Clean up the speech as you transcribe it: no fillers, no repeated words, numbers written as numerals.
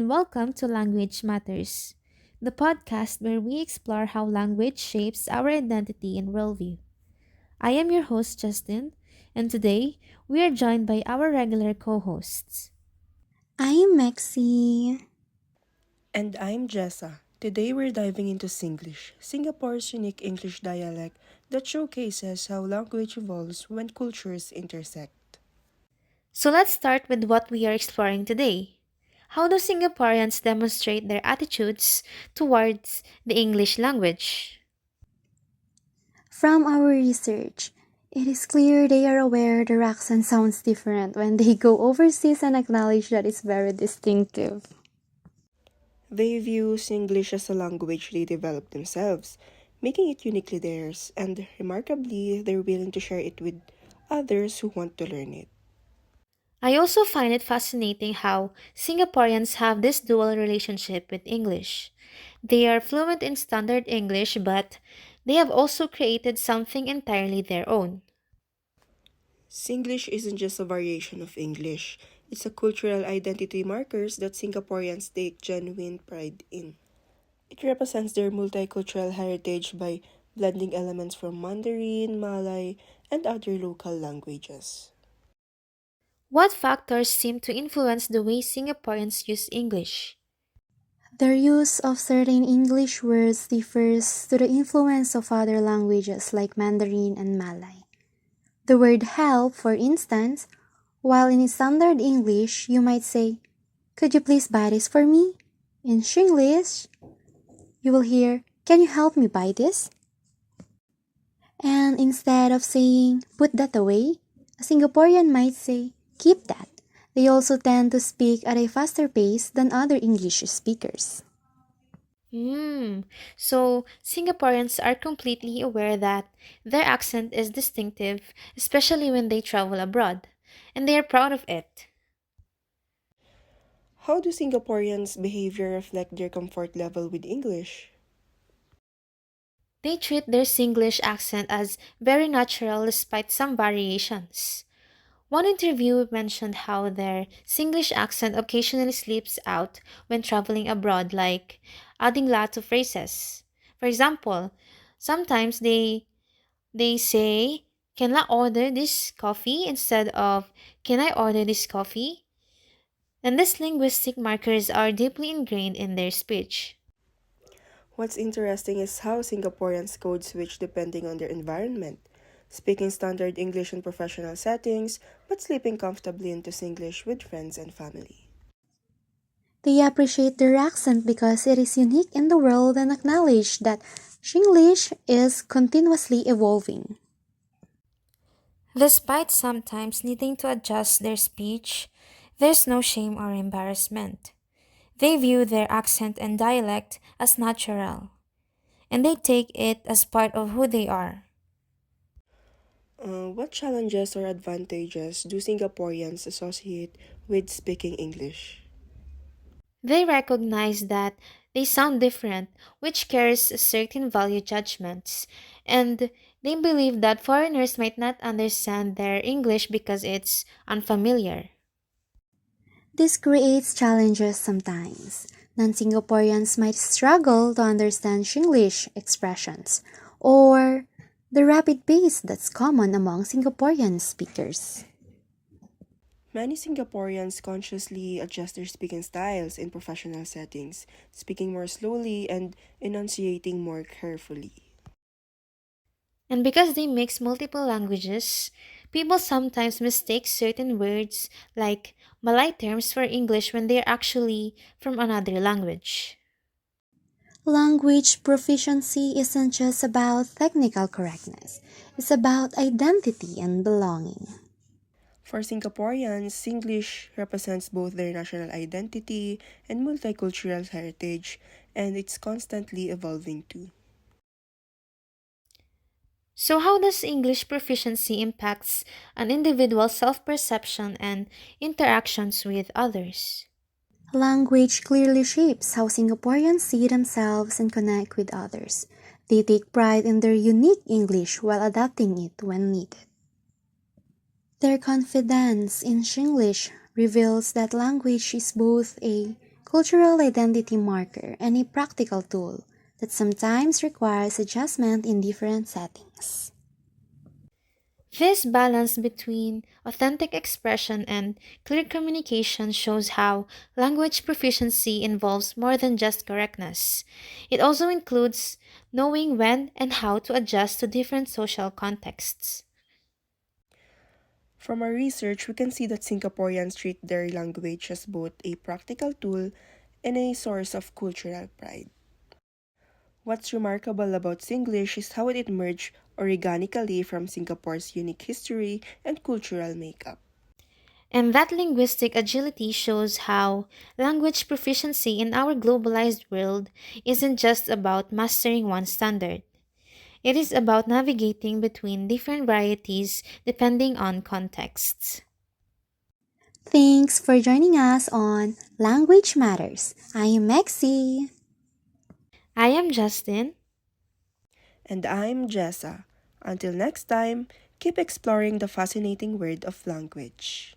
and welcome to Language Matters, the podcast where we explore how language shapes our identity and worldview. I am your host, Justine, and today we are joined by our regular co hosts. I'm Mecsy. And I'm Dyessa. Today we're diving into Singlish, Singapore's unique English dialect that showcases how language evolves when cultures intersect. So let's start with what we are exploring today. How do Singaporeans demonstrate their attitudes towards the English language? From our research, it is clear they are aware their accent sounds different when they go overseas and acknowledge that it's very distinctive. They view Singlish as a language they developed themselves, making it uniquely theirs, and remarkably, they're willing to share it with others who want to learn it. I also find it fascinating how Singaporeans have this dual relationship with English. They are fluent in standard English, but they have also created something entirely their own. Singlish isn't just a variation of English, it's a cultural identity markers that Singaporeans take genuine pride in. It represents their multicultural heritage by blending elements from Mandarin, Malay, and other local languages. What factors seem to influence the way Singaporeans use English? Their use of certain English words differs to the influence of other languages like Mandarin and Malay. The word help, for instance, while in standard English you might say, "Could you please buy this for me?" In Shinglish, you will hear, "Can you help me buy this?" And instead of saying, "Put that away," a Singaporean might say, "Keep that." They also tend to speak at a faster pace than other English speakers. Hmm, so Singaporeans are completely aware that their accent is distinctive, especially when they travel abroad, and they are proud of it. How do Singaporeans' behavior reflect their comfort level with English? They treat their Singlish accent as very natural despite some variations. One interview mentioned how their Singlish accent occasionally slips out when traveling abroad, like adding lots of phrases. For example, sometimes they say, "Can I order this coffee?" instead of "Can I order this coffee?" And these linguistic markers are deeply ingrained in their speech. What's interesting is how Singaporeans code switch depending on their environment, speaking standard English in professional settings, but slipping comfortably into Singlish with friends and family. They appreciate their accent because it is unique in the world and acknowledge that Shinglish is continuously evolving. Despite sometimes needing to adjust their speech, there's no shame or embarrassment. They view their accent and dialect as natural, and they take it as part of who they are. What challenges or advantages do Singaporeans associate with speaking English? They recognize that they sound different, which carries a certain value judgments, and they believe that foreigners might not understand their English because it's unfamiliar. This creates challenges sometimes. Non Singaporeans might struggle to understand Shinglish expressions or the rapid pace that's common among Singaporean speakers. Many Singaporeans consciously adjust their speaking styles in professional settings, speaking more slowly and enunciating more carefully. And because they mix multiple languages, people sometimes mistake certain words like Malay terms for English when they're actually from another language. Language proficiency isn't just about technical correctness, it's about identity and belonging. For Singaporeans, Singlish represents both their national identity and multicultural heritage, and it's constantly evolving too. So how does English proficiency impacts an individual's self-perception and interactions with others? Language clearly shapes how Singaporeans see themselves and connect with others. They take pride in their unique English while adapting it when needed. Their confidence in Shinglish reveals that language is both a cultural identity marker, and a practical tool that sometimes requires adjustment in different settings. This balance between authentic expression and clear communication shows how language proficiency involves more than just correctness. It also includes knowing when and how to adjust to different social contexts. From our research, we can see that Singaporeans treat their language as both a practical tool and a source of cultural pride. What's remarkable about Singlish is how it emerged organically from Singapore's unique history and cultural makeup. And that linguistic agility shows how language proficiency in our globalized world isn't just about mastering one standard. It is about navigating between different varieties depending on contexts. Thanks for joining us on Language Matters. I am Mecsy. I am Justine. And I'm Jessa. Until next time, keep exploring the fascinating world of language.